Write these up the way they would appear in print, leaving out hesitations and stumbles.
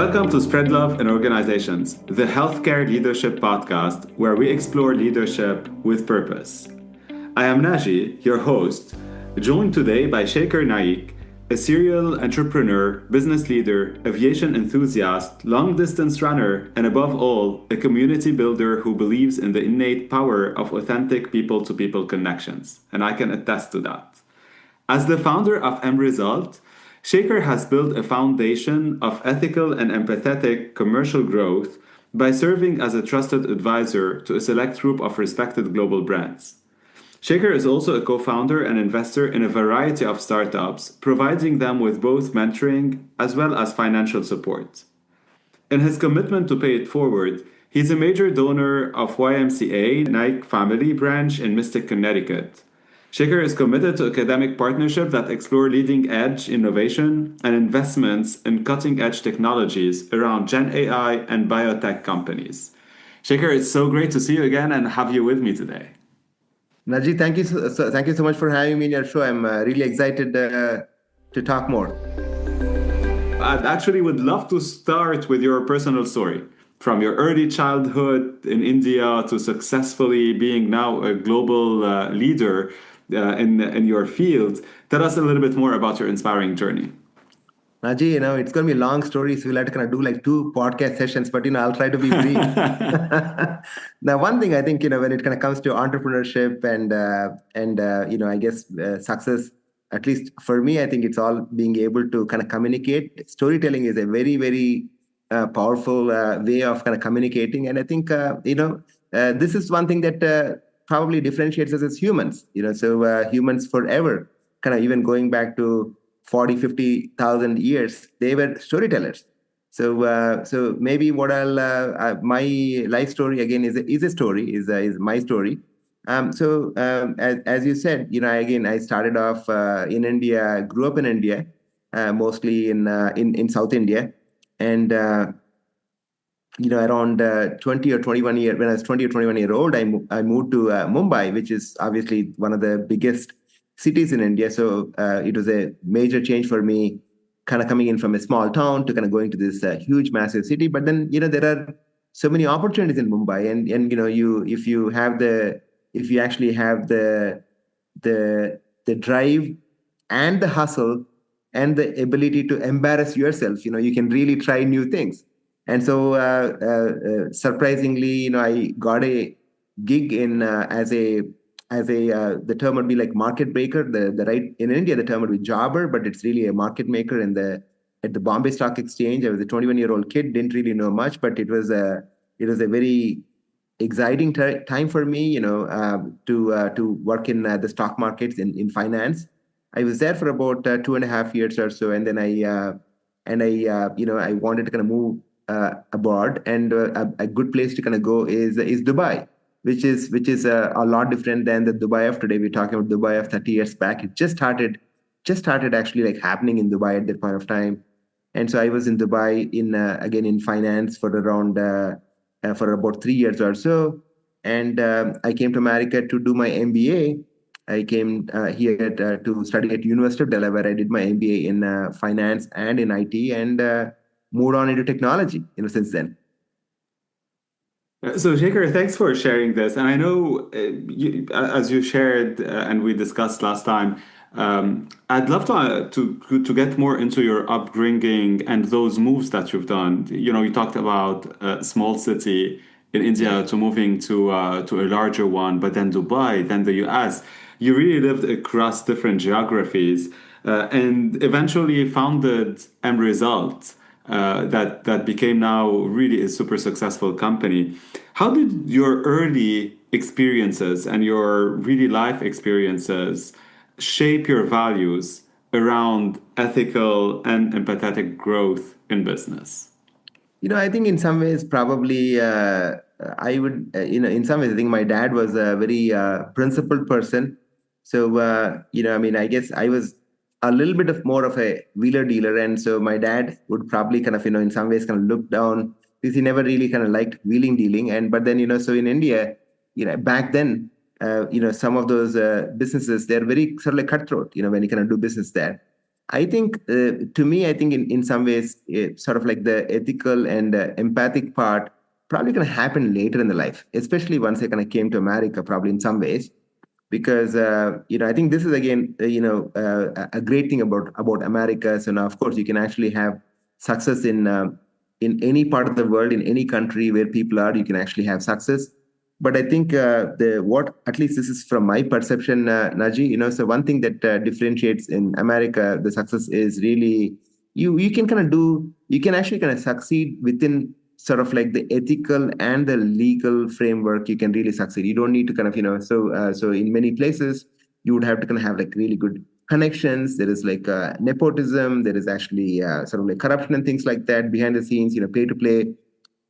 Welcome to Spread Love in Organizations, the healthcare leadership podcast where we explore leadership with purpose. I am Naji, your host, joined today by Sekhar Naik, a serial entrepreneur, business leader, aviation enthusiast, long-distance runner, and above all, a community builder who believes in the innate power of authentic people-to-people connections. And I can attest to that. As the founder of mResult, Sekhar has built a foundation of ethical and empathetic commercial growth by serving as a trusted advisor to a select group of respected global brands. Sekhar is also a co-founder and investor in a variety of startups, providing them with both mentoring as well as financial support. In his commitment to pay it forward, he's a major donor of YMCA Nike Family Branch in Mystic, Connecticut. Sekhar is committed to academic partnerships that explore leading-edge innovation and investments in cutting-edge technologies around Gen AI and biotech companies. Sekhar, it's so great to see you again and have you with me today. Naji, thank you so much for having me in your show. I'm really excited to talk more. I actually would love to start with your personal story. From your early childhood in India to successfully being now a global leader in your field. Tell us a little bit more about your inspiring journey. Naji, it's going to be a long story, so we'll have to kind of do like 2 podcast sessions, but, I'll try to be brief. Now, one thing I think, when it kind of comes to entrepreneurship and I guess success, at least for me, I think it's all being able to kind of communicate. Storytelling is a very, very powerful way of kind of communicating. And I think, this is one thing that probably differentiates us as humans, so humans forever, kind of even going back to 40, 50,000 years, they were storytellers. So maybe what my life story again is a story, is my story. As you said, I started off in India, grew up in India, mostly in South India. And, around 20 or 21 years, when I was 20 or 21 year old, I moved to Mumbai, which is obviously one of the biggest cities in India. So it was a major change for me, kind of coming in from a small town to kind of going to this huge, massive city. But then, there are so many opportunities in Mumbai. And if you actually have the drive and the hustle and the ability to embarrass yourself, you can really try new things. And so, surprisingly, I got a gig in as a the term would be like market breaker. The right in India, the term would be jobber, but it's really a market maker at the Bombay Stock Exchange. I was a 21-year-old kid, didn't really know much, but it was a very exciting time for me, to work in the stock markets in finance. I was there for about 2.5 years or so, and then I wanted to kind of move abroad, and a good place to kind of go is Dubai, which is a lot different than the Dubai of today. We're talking about Dubai of 30 years back. It just started actually like happening in Dubai at that point of time. And so I was in Dubai in finance for about 3 years or so, and I came to America to do my MBA. I came here to study at University of Delaware. I did my MBA in finance and in IT, and moved on into technology, since then. So, Sekhar, thanks for sharing this. And I know, as you shared and we discussed last time, I'd love to get more into your upbringing and those moves that you've done. You talked about a small city in India to moving to a larger one, but then Dubai, then the US. You really lived across different geographies and eventually founded mResult. That became now really a super successful company. How did your early experiences and your really life experiences shape your values around ethical and empathetic growth in business? I think in some ways, probably I would, in some ways, I think my dad was a very principled person. So, I guess I was a little bit of more of a wheeler dealer. And so my dad would probably kind of, in some ways kind of look down, because he never really kind of liked wheeling dealing. But then, so in India, back then, some of those businesses, they're very sort of like cutthroat, when you kind of do business there. I think, to me, I think in some ways, sort of like the ethical and empathic part probably going to happen later in the life, especially once I kind of came to America, probably in some ways, because I think this is again, a great thing about America. So now, of course, you can actually have success in any part of the world, in any country where people are, you can actually have success. But I think the what at least this is from my perception, Naji. So one thing that differentiates in America the success is really you can kind of you can actually kind of succeed within sort of like the ethical and the legal framework. You can really succeed. You don't need to kind of so in many places you would have to kind of have like really good connections. There is like nepotism. There is actually sort of like corruption and things like that behind the scenes. Pay to play.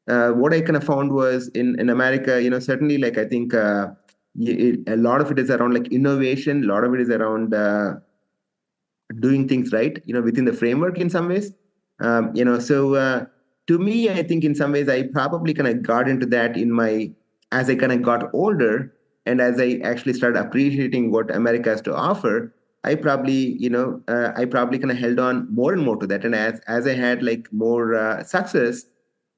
What I kind of found was in America, certainly like I think a lot of it is around like innovation. A lot of it is around doing things right, within the framework in some ways. So to me, I think in some ways I probably kind of got into that as I kind of got older and as I actually started appreciating what America has to offer. I probably kind of held on more and more to that. And as I had like more success,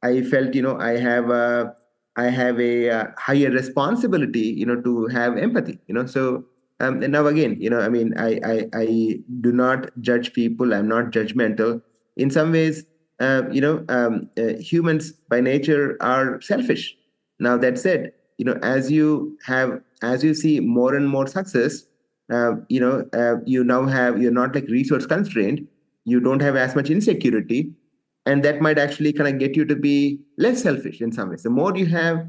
I felt, I have a higher responsibility, to have empathy, so and now again, I mean, I do not judge people. I'm not judgmental. In some ways, humans by nature are selfish. Now that said, as you see more and more success, you're not like resource constrained. You don't have as much insecurity, and that might actually kind of get you to be less selfish in some ways. The more you have,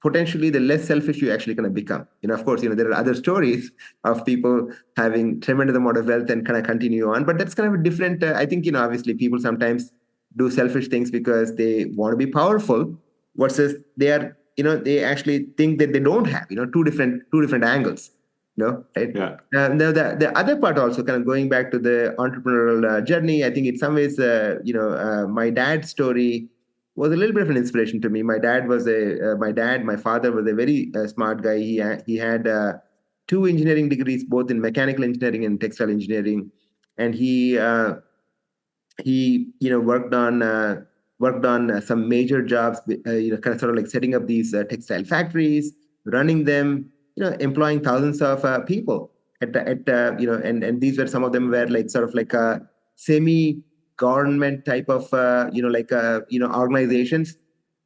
potentially the less selfish you actually kind of become. Of course, there are other stories of people having tremendous amount of wealth and kind of continue on, but that's kind of a different, I think, obviously people sometimes do selfish things because they want to be powerful versus they actually think that they don't have, two different angles, right? Yeah. Now the other part also kind of going back to the entrepreneurial journey, I think in some ways, my dad's story was a little bit of an inspiration to me. My father was a very smart guy. He had two engineering degrees, both in mechanical engineering and textile engineering, and he worked on some major jobs, kind of sort of like setting up these textile factories, running them, employing thousands of people and these were some of them were like sort of like a semi government type of organizations.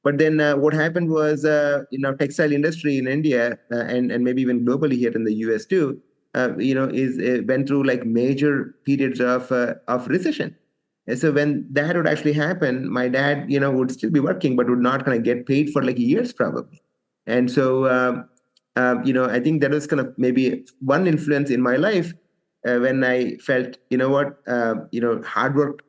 But then what happened was textile industry in India and maybe even globally here in the US too, is went through like major periods of recession. And so when that would actually happen, my dad, would still be working, but would not kind of get paid for like years probably. And so, I think that was kind of maybe one influence in my life when I felt, hard work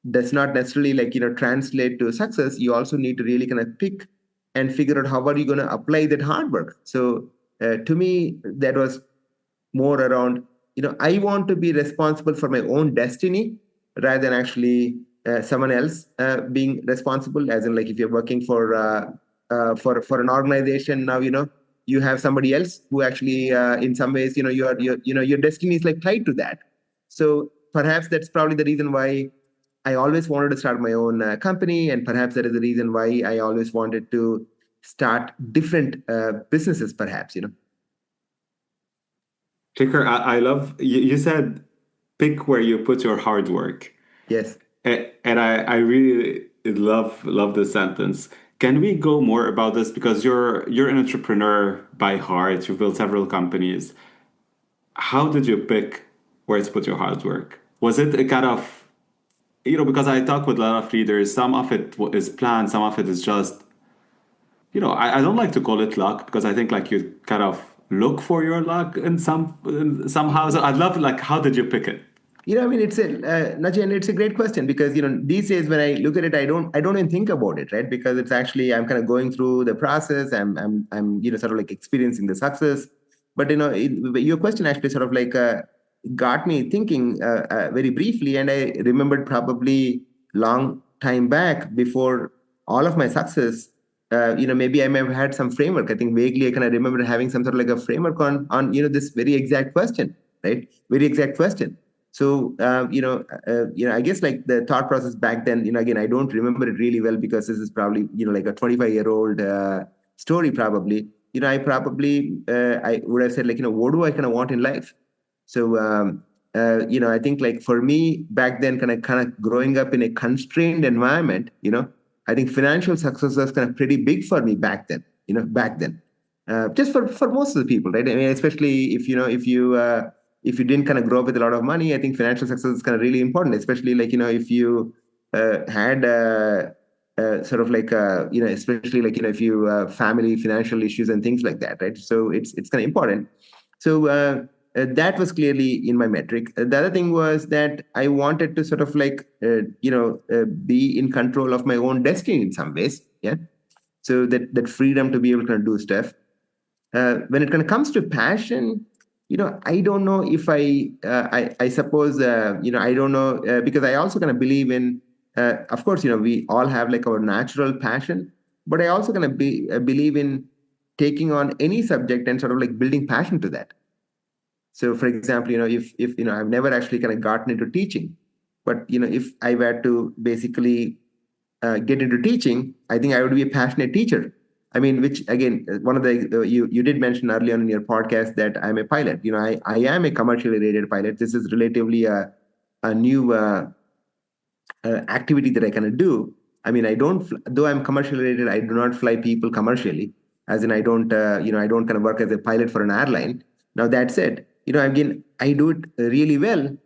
does not necessarily like, translate to success. You also need to really kind of pick and figure out how are you going to apply that hard work. So to me, that was more around, I want to be responsible for my own destiny rather than actually someone else being responsible. As in, like if you're working for an organization now, you have somebody else who actually, in some ways, your destiny is like tied to that. So perhaps that's probably the reason why I always wanted to start my own company, and perhaps that is the reason why I always wanted to start different businesses. Perhaps. Shaker, I love you said pick where you put your hard work. Yes. And I really love this sentence. Can we go more about this? Because you're an entrepreneur by heart. You've built several companies. How did you pick where to put your hard work? Was it a kind of, because I talk with a lot of leaders, some of it is planned, some of it is just, I don't like to call it luck because I think like you kind of look for your luck somehow. So I'd love like, how did you pick it? I mean, Naji, and it's a great question because, these days when I look at it, I don't even think about it, right? Because it's actually, I'm kind of going through the process. I'm sort of like experiencing the success. But, your question actually sort of like got me thinking very briefly. And I remembered probably long time back before all of my success, maybe I may have had some framework. I think vaguely I kind of remember having some sort of like a framework on this very exact question, right? Very exact question. So, I guess like the thought process back then, again, I don't remember it really well because this is probably, like a 25-year-old story probably. I would have said like, what do I kind of want in life? So, I think like for me back then, kind of growing up in a constrained environment, I think financial success was kind of pretty big for me back then, just for most of the people, right? I mean, especially if you didn't kind of grow up with a lot of money, I think financial success is kind of really important, especially like, if you had sort of like, especially like, if you family financial issues and things like that, right? So it's kind of important. So that was clearly in my metric. The other thing was that I wanted to sort of like, be in control of my own destiny in some ways. Yeah. So that freedom to be able to kind of do stuff. When it kind of comes to passion, I don't know if I suppose, I don't know, because I also kind of believe in, of course, we all have like our natural passion, but I also kind of believe in taking on any subject and sort of like building passion to that. So, for example, if I've never actually kind of gotten into teaching, but if I were to basically get into teaching, I think I would be a passionate teacher. I mean, which again, one of the you did mention earlier on in your podcast that I'm a pilot. I am a commercially rated pilot. This is relatively a new activity that I kind do. I mean, I don't, though I'm commercially rated, I do not fly people commercially. As in, I don't, I don't kind of work as a pilot for an airline. Now that said, again, I do it really well.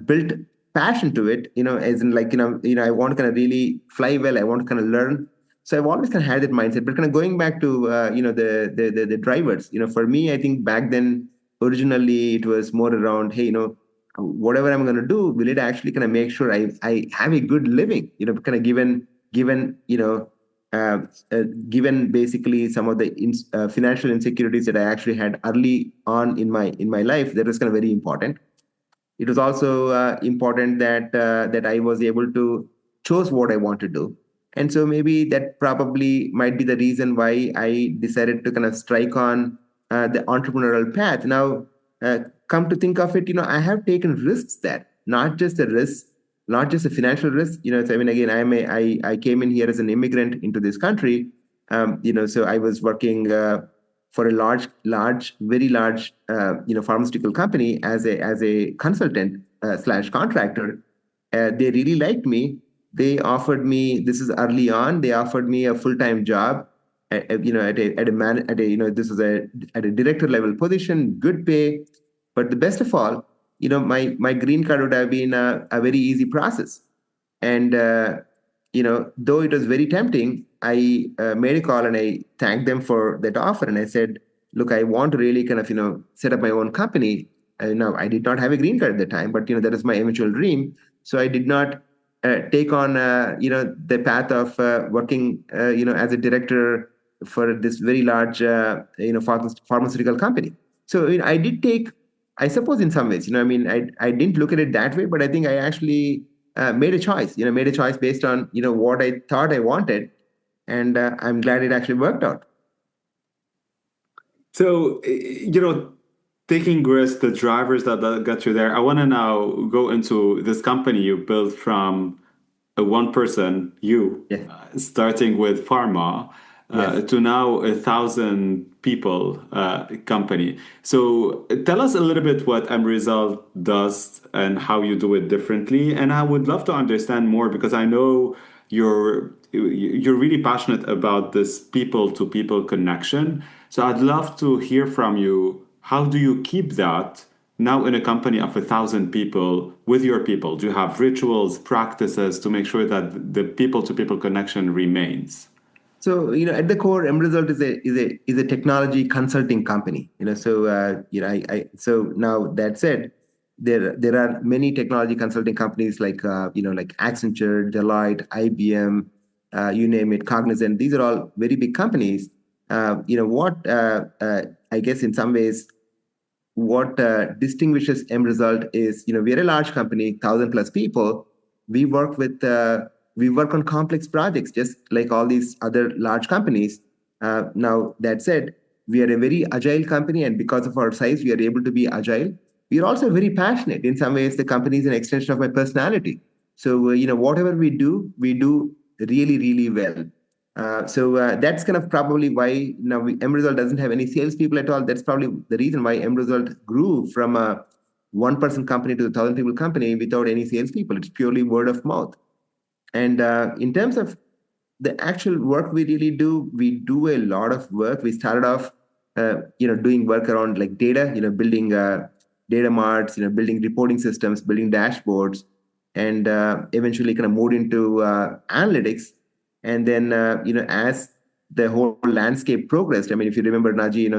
Built passion to it, as in like, I want to kind of really fly well. I want to kind of learn. So I've always kind of had that mindset. But kind of going back to, the drivers, for me, I think back then, originally it was more around, hey, whatever I'm going to do, will it actually kind of make sure I have a good living, kind of given, given basically some of the financial insecurities that I actually had early on in my life, that was kind of very important. It was also important that I was able to choose what I want to do. And so maybe that probably might be the reason why I decided to kind of strike on the entrepreneurial path. Now, come to think of it, I have taken risks there, not just the risks, not just a financial risk. So, I mean, again, I came in here as an immigrant into this country. So I was working for a very large, pharmaceutical company as a consultant slash contractor. They really liked me. They offered me, this is early on, they offered me a full-time job this is at a director level position, good pay. But the best of all, my green card would have been a very easy process. And, though it was very tempting, I made a call and I thanked them for that offer. And I said, look, I want to really kind of, set up my own company. Now, I did not have a green card at the time, but, that is my eventual dream. So I did not take on, the path of working, as a director for this very large, pharmaceutical company. So I did take, I suppose in some ways, I didn't look at it that way, but I think I actually made a choice, based on, what I thought I wanted. And I'm glad it actually worked out. So, taking risks, the drivers that got you there, I want to now go into this company you built from one person, starting with pharma, to now 1,000 people company. So tell us a little bit what M Result does and how you do it differently. And I would love to understand more because I know you're really passionate about this people-to-people connection. So I'd love to hear from you. How do you keep that now in a company of 1,000 people with your people? Do you have rituals, practices to make sure that the people-to-people connection remains? So, at the core, M Result is a technology consulting company. So so now that said, there are many technology consulting companies like like Accenture, Deloitte, IBM, you name it, Cognizant. These are all very big companies. I guess in some ways, what distinguishes M Result is, we're a large company, 1,000 plus people. We work on complex projects, just like all these other large companies. Now, that said, we are a very agile company, and because of our size, we are able to be agile. we are also very passionate. In some ways, the company is an extension of my personality. So, whatever we do really, really well. That's kind of probably why now M-Result doesn't have any salespeople at all. That's probably the reason why M-Result grew from a one-person company to a 1,000-people company without any salespeople. It's purely word of mouth. And in terms of the actual work we do a lot of work. We started off, doing work around like data, building data marts, building reporting systems, building dashboards, and eventually kind of moved into analytics. And then, as the whole landscape progressed, I mean, if you remember, Naji,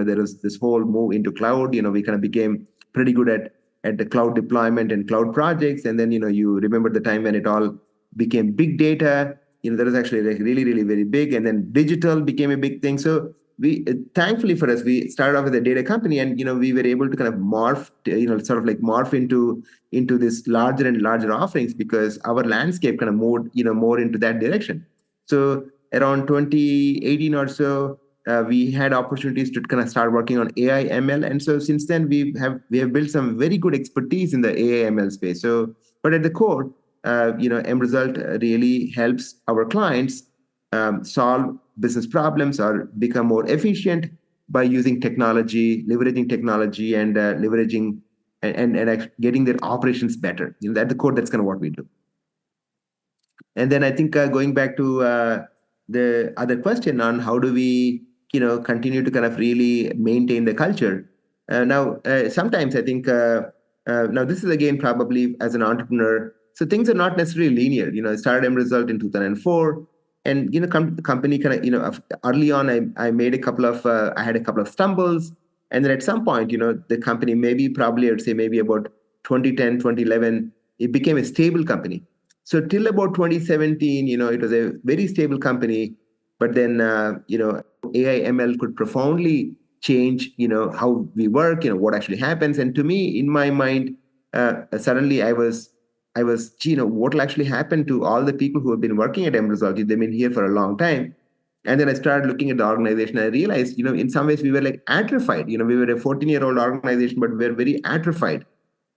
there was this whole move into cloud. We kind of became pretty good at the cloud deployment and cloud projects. And then, you remember the time when it all became big data. That was actually like really, really very big. And then digital became a big thing. So we, thankfully for us, we started off with a data company, and we were able to kind of morph, sort of like morph into this larger and larger offerings because our landscape kind of moved, more into that direction. So around 2018 or so, we had opportunities to kind of start working on AI ML, and so since then we have built some very good expertise in the AI ML space. So, but at the core, M-Result really helps our clients solve business problems or become more efficient by using technology, leveraging technology, and leveraging and getting their operations better. At the core, that's kind of what we do. And then I think going back to the other question on how do we, continue to kind of really maintain the culture. Sometimes I think now this is again probably as an entrepreneur. So things are not necessarily linear. I started M-Result in 2004, and company kind of early on I made a couple of I had a couple of stumbles, and then at some point the company probably I would say maybe about 2010 2011 it became a stable company. So till about 2017, it was a very stable company, but then AI ML could profoundly change how we work, what actually happens. And to me, in my mind, suddenly I was, what will actually happen to all the people who have been working at M-Result? They've been here for a long time. And then I started looking at the organization. I realized, in some ways we were like atrophied. We were a 14-year-old organization, but we were very atrophied.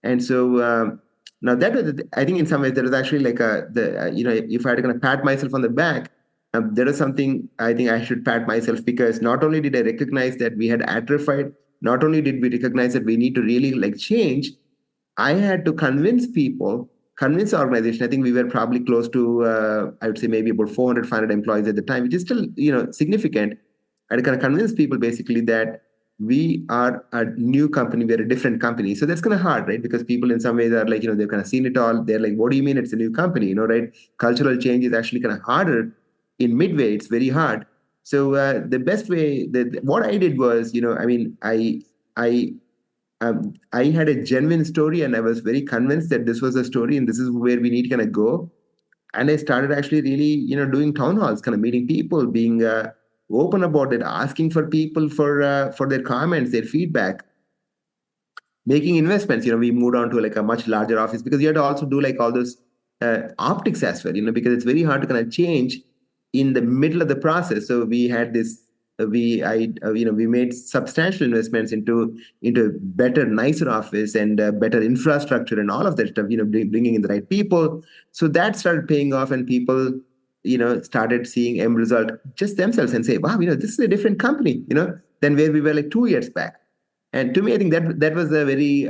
And so now that was, I think in some ways there was actually like if I had to kind of pat myself on the back, there was something I think I should pat myself, because not only did I recognize that we had atrophied, not only did we recognize that we need to really like change, I had to convince the organization. I think we were probably close to, I would say maybe about 400, 500 employees at the time, which is still, significant. I had to kind of convince people basically that we are a new company, we're a different company. So that's kind of hard, right? Because people in some ways are like, they've kind of seen it all. They're like, what do you mean it's a new company? Right? Cultural change is actually kind of harder. In midway, it's very hard. So the best way what I did was, I had a genuine story, and I was very convinced that this was a story and this is where we need to kind of go. And I started actually really, doing town halls, kind of meeting people, being open about it, asking for people for their comments, their feedback, making investments. We moved on to like a much larger office because you had to also do like all those optics as well, because it's very hard to kind of change in the middle of the process. So we had this, we made substantial investments into better, nicer office and better infrastructure and all of that stuff. Bringing in the right people. So that started paying off, and people, started seeing M-Result just themselves and say, wow, this is a different company, than where we were like 2 years back. And to me, I think that was a very,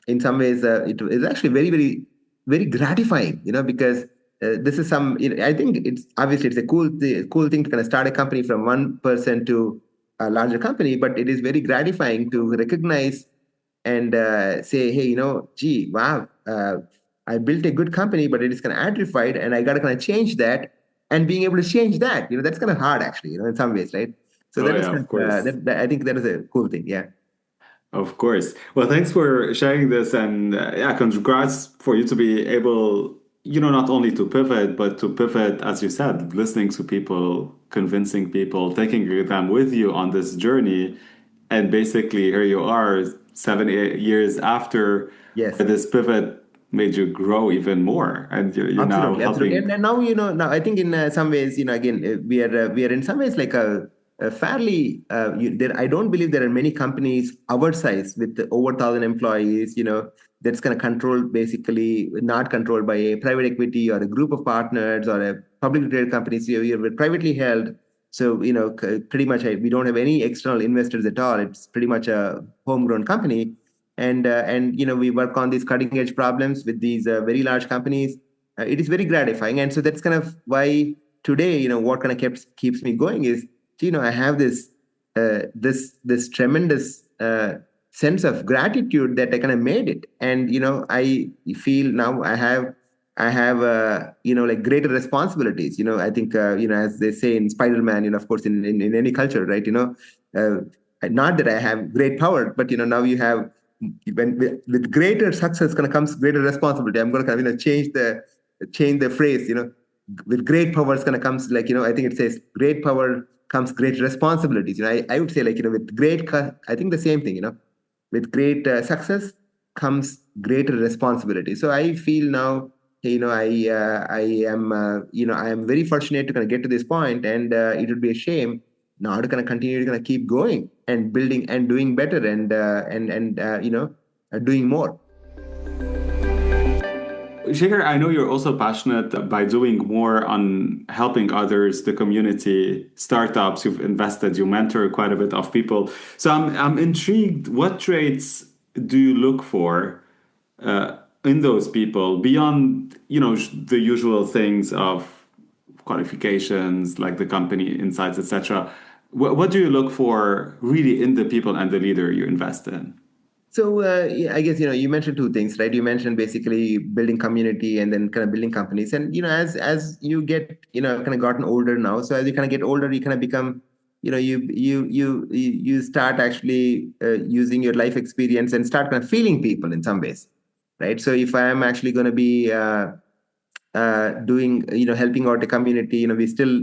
in some ways, it is actually very, very, very gratifying, because this is I think it's obviously it's a cool thing to kind of start a company from one person to a larger company, but it is very gratifying to recognize and say, hey, gee, wow, I built a good company, but it is kind of atrophied, and I got to kind of change that. And being able to change that, that's kind of hard, actually, in some ways, right? So that is, of course. I think that is a cool thing, yeah. Of course. Well, thanks for sharing this, and congrats for you to be able, not only to pivot, but to pivot, as you said, listening to people, convincing people, taking them with you on this journey. And basically, here you are 7, 8 years after. Yes. This pivot made you grow even more, and you're now helping. Absolutely. And now, now I think in some ways, again, we are in some ways like fairly, I don't believe there are many companies our size with over 1,000 employees, that's kind of controlled, basically not controlled by a private equity or a group of partners or a publicly traded company. So we're privately held. So, pretty much we don't have any external investors at all. It's pretty much a homegrown company. And we work on these cutting edge problems with these very large companies. It is very gratifying. And so that's kind of why today, what kind of keeps me going is, I have this tremendous sense of gratitude that I kind of made it. And, I feel now I have like greater responsibilities. I think, as they say in Spider-Man, of course, in any culture, right? Uh, Not that I have great power, but, now you have, with greater success kind of comes greater responsibility. I'm going to kind of, change the phrase, with great powers kind of comes, like, I think it says great power comes great responsibilities. I would say, like, with I think the same thing, with great success comes greater responsibility. So I feel now, I am very fortunate to kind of get to this point, and it would be a shame now to kind of continue to kind of keep going and building and doing better and doing more. Shekhar, I know you're also passionate by doing more on helping others, the community, startups. You've invested, you mentor quite a bit of people. So I'm intrigued. What traits do you look for in those people beyond, the usual things of qualifications like the company insights, etc.? What do you look for really in the people and the leader you invest in? So yeah, I guess you mentioned two things, right? You mentioned basically building community and then kind of building companies. And as you get kind of gotten older now, so as you kind of get older, you kind of become you start actually using your life experience and start kind of feeling people in some ways, right? So if I am actually going to be doing helping out the community, we still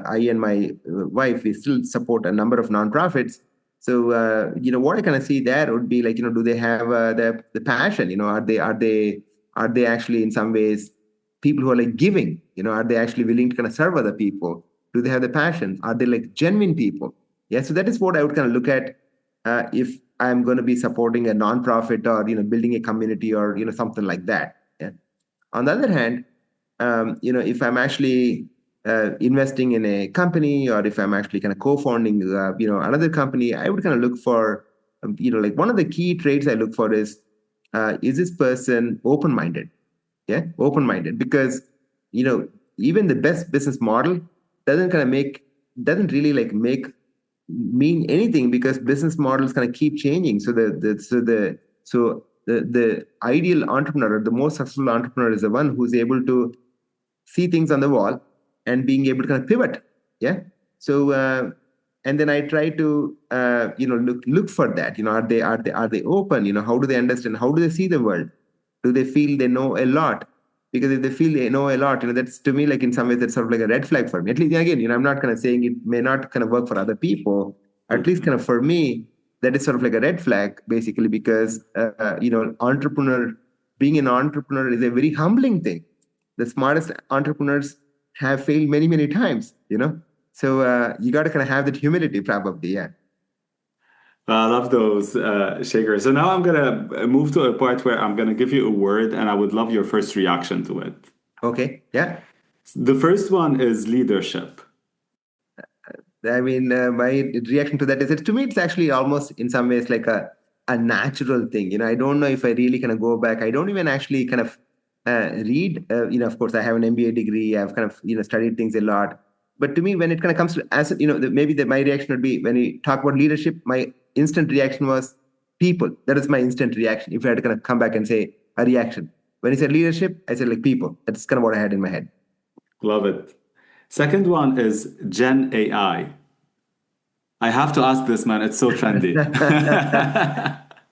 I and my wife, we still support a number of nonprofits. So what I kind of see there would be like, do they have the passion? Are they actually in some ways people who are like giving? Are they actually willing to kind of serve other people? Do they have the passion? Are they like genuine people? Yeah. So that is what I would kind of look at if I'm going to be supporting a nonprofit or building a community or something like that. Yeah. On the other hand, if I'm actually investing in a company, or if I'm actually kind of co-founding, another company, I would kind of look for, like one of the key traits I look for is this person open-minded? Yeah, open-minded, because, even the best business model doesn't really like mean anything, because business models kind of keep changing. So the ideal entrepreneur, or the most successful entrepreneur, is the one who's able to see things on the wall and being able to kind of pivot. Yeah. So and then I try to look for that. Are they open? How do they understand? How do they see the world? Do they feel they know a lot? Because if they feel they know a lot, that's, to me, like in some ways, that's sort of like a red flag for me. At least, again, I'm not kind of saying it may not kind of work for other people. At least kind of for me, that is sort of like a red flag, basically, because being an entrepreneur is a very humbling thing. The smartest entrepreneurs have failed many, many times, So you got to kind of have that humility, probably, yeah. I love those, Shaker. So now I'm going to move to a part where I'm going to give you a word, and I would love your first reaction to it. Okay, yeah. The first one is leadership. I mean, my reaction to that is, to me, it's actually almost in some ways like a natural thing. I don't know if I really kind of go back. I don't even actually kind of read. Of course, I have an MBA degree. I've kind of studied things a lot. But to me, when it kind of comes to, as maybe my reaction would be, when we talk about leadership, my instant reaction was people. That is my instant reaction. If I had to kind of come back and say a reaction, when he said leadership, I said like people. That's kind of what I had in my head. Love it. Second one is Gen AI. I have to ask this, man. It's so trendy.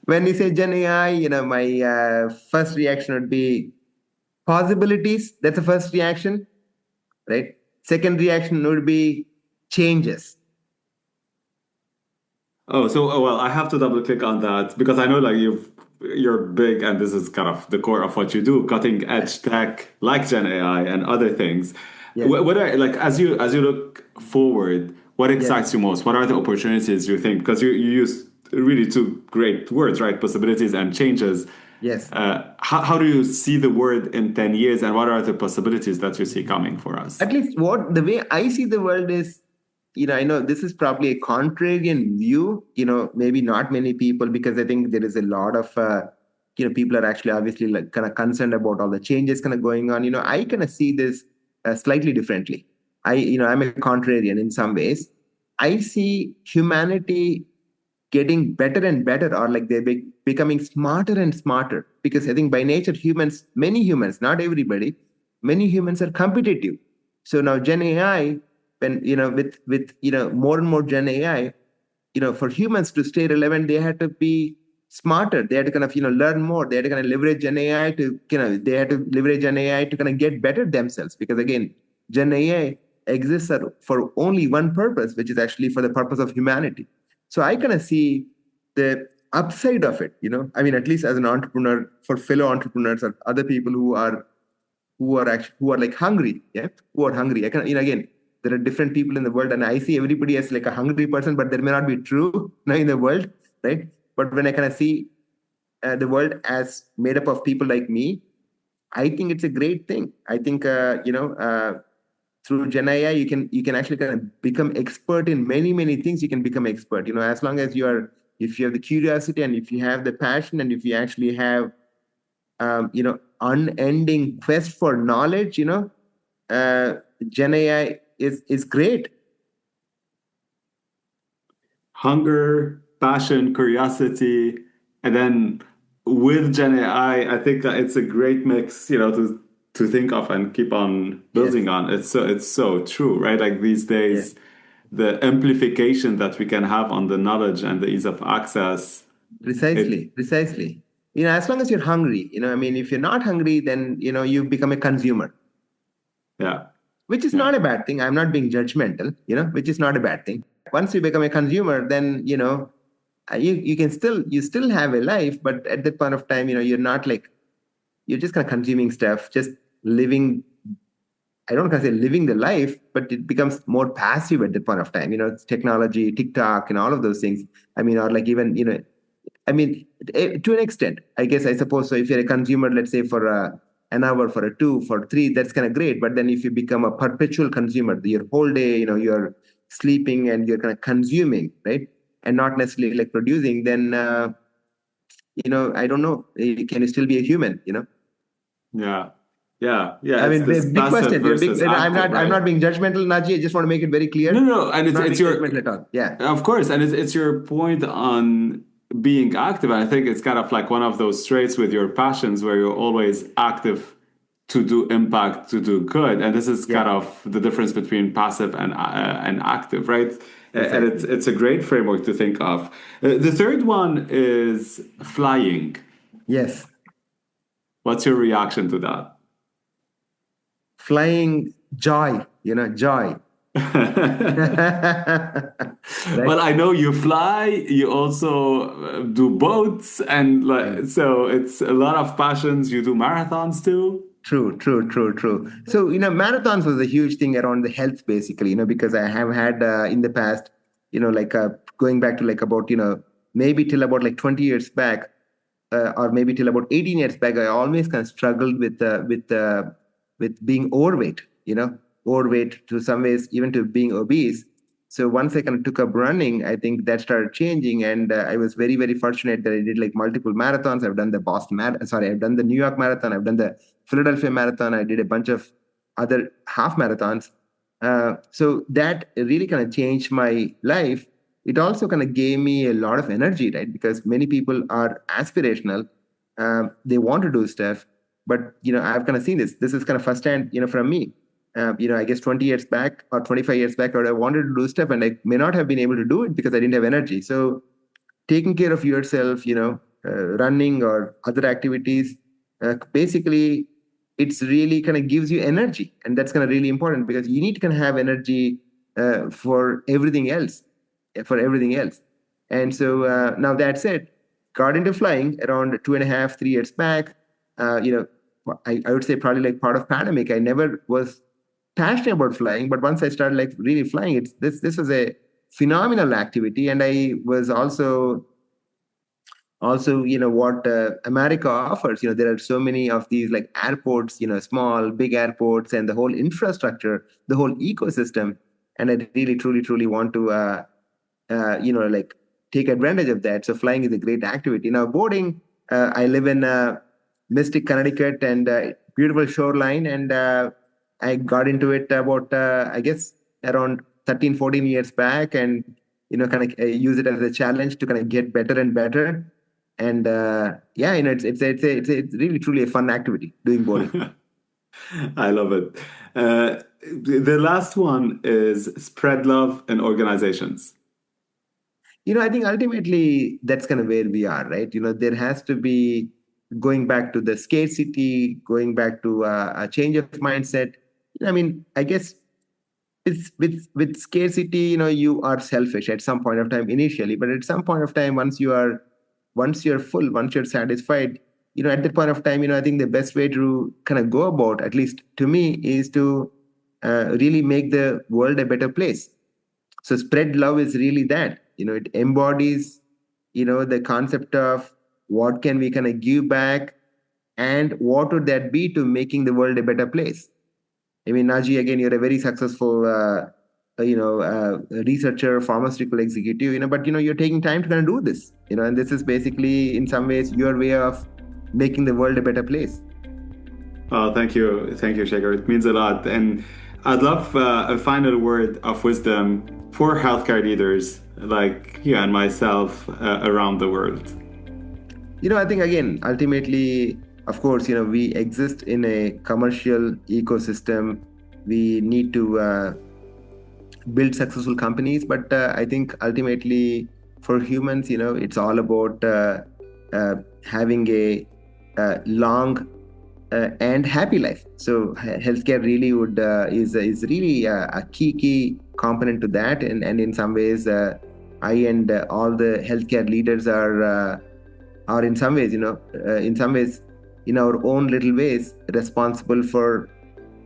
When you say Gen AI, my first reaction would be possibilities. That's the first reaction, right? Second reaction would be changes. Well, I have to double click on that, because I know like you're big, and this is kind of the core of what you do, cutting edge tech like Gen AI and other things. Yeah. What are, like, as you look forward, What Yes. excites you most? What are the opportunities you think? Because you use really two great words, right? Possibilities and changes. Yes. How do you see the world in 10 years, and what are the possibilities that you see coming for us? At least what the way I see the world is, I know this is probably a contrarian view, maybe not many people, because I think there is a lot of, people are actually obviously like kind of concerned about all the changes kind of going on. I kind of see this slightly differently. I'm a contrarian in some ways. I see humanity getting better and better, or like they're becoming smarter and smarter, because I think by nature many humans, not everybody, many humans are competitive. So now Gen AI, when with more and more Gen AI, for humans to stay relevant, they had to be smarter. They had to kind of learn more. They had to kind of leverage Gen AI to they had to leverage Gen AI to kind of get better themselves, because again, Gen AI exists for only one purpose, which is actually for the purpose of humanity. So I kind of see the upside of it. I mean, at least as an entrepreneur, for fellow entrepreneurs or other people who are like hungry, yeah, who are hungry. I can, again, there are different people in the world, and I see everybody as like a hungry person, but that may not be true in the world, right? But when I kind of see the world as made up of people like me, I think it's a great thing. I think through Gen AI, you can actually kind of become expert in many things. You can become expert, as long as if you have the curiosity, and if you have the passion, and if you actually have unending quest for knowledge, Gen AI is great. Hunger, passion, curiosity, and then with Gen AI, I think that it's a great mix, to think of and keep on building Yes. on. It's so true, right? Like these Yes. days, the amplification that we can have on the knowledge and the ease of access, it Precisely. As long as you're hungry, I mean, if you're not hungry, then, you become a consumer, yeah, which is yeah. not a bad thing. I'm not being judgmental, which is not a bad thing. Once you become a consumer, then, you still have a life, but at that point of time, you're not like, you're just kind of consuming stuff, just living. I don't want to say living the life, but it becomes more passive at that point of time. It's technology, TikTok, and all of those things. I mean, or like even, I mean, to an extent, I guess, I suppose. So if you're a consumer, let's say for an hour, for a two, for three, that's kind of great. But then if you become a perpetual consumer, your whole day, you're sleeping and you're kind of consuming, right? And not necessarily like producing, then, I don't know, can you still be a human, Yeah. Yeah. Yeah. I It's mean, this big passive question. versus I'm active, not. I'm right? not being judgmental, Naji. I just want to make it very No, clear. no, and I'm not it's being your, judgmental at all. Yeah. of course, and it's your point on being active. And I think it's kind of like one of those traits with your passions where you're always active to do impact, to do good. And this is kind Yeah. of the difference between passive and active, right? And it's Precisely. it's a great framework to think of. The third one is flying. Yes. What's your reaction to that? Flying joy. Joy. Well, Right. I know you fly, you also do boats, and Yeah. so it's a lot of passions. You do marathons too. True. So, marathons was a huge thing around the health, basically, because I have had in the past, like going back to like about, maybe till about like 20 years back, or maybe till about 18 years back, I always kind of struggled with being overweight, overweight to some ways, even to being obese. So once I kind of took up running, I think that started changing, and I was very fortunate that I did like multiple marathons. I've done the I've done the New York Marathon, I've done the Philadelphia Marathon, I did a bunch of other half marathons. So that really kind of changed my life. It also kind of gave me a lot of energy, right? Because many people are aspirational, they want to do stuff, but I've kind of seen this. This is kind of firsthand, from me. I guess 20 years back or 25 years back, I wanted to do stuff, and I may not have been able to do it because I didn't have energy. So taking care of yourself, running or other activities, basically, it's really kind of gives you energy, and that's kind of really important, because you need to kind of have energy for everything else, for everything else. And so now that said, got into flying around 2.5, 3 years back. I would say probably like part of pandemic. I never was passionate about flying, but once I started like really flying, this was a phenomenal activity. And I was also what America offers. There are so many of these like airports, small big airports, and the whole infrastructure, the whole ecosystem. And I really truly want to like take advantage of that. So flying is a great activity. Now boarding, I live in Mystic, Connecticut, and beautiful shoreline, and I got into it about I guess around 13-14 years back, and kind of use it as a challenge to kind of get better and better. And yeah, it's really truly a fun activity doing boarding. I love it. The last one is spread love in organizations. I think ultimately that's kind of where we are, right? There has to be going back to the scarcity, going back to a change of mindset. I mean, I guess it's with scarcity, you are selfish at some point of time initially, but at some point of time, once you're full, once you're satisfied, at that point of time, I think the best way to kind of go about, at least to me, is to really make the world a better place. So spread love is really that. It embodies, the concept of what can we kind of give back, and what would that be to making the world a better place. I mean, Naji, again, you're a very successful, researcher, pharmaceutical executive, but, you're taking time to kind of do this, and this is basically, in some ways, your way of making the world a better place. Oh, thank you. Thank you, Sekhar. It means a lot. And I'd love a final word of wisdom for healthcare leaders like you and myself around the world. I think, again, ultimately, of course, we exist in a commercial ecosystem. We need to build successful companies, but I think ultimately for humans, it's all about having a long and happy life. So healthcare really is really a key component to that, and in some ways, I and all the healthcare leaders are in some ways, in our own little ways, responsible for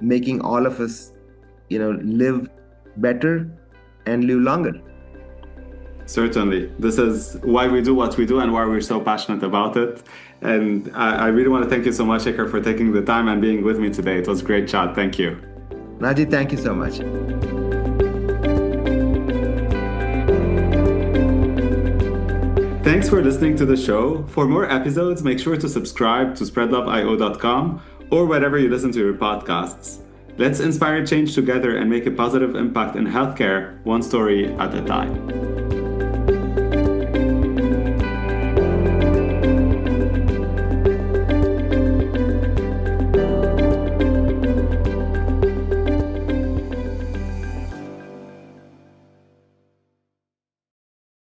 making all of us, live better and live longer. Certainly. This is why we do what we do and why we're so passionate about it. And I really want to thank you so much, Sekhar, for taking the time and being with me today. It was a great chat. Thank you. Naji, thank you so much. Thanks for listening to the show. For more episodes, make sure to subscribe to spreadloveio.com or wherever you listen to your podcasts. Let's inspire change together and make a positive impact in healthcare, one story at a time.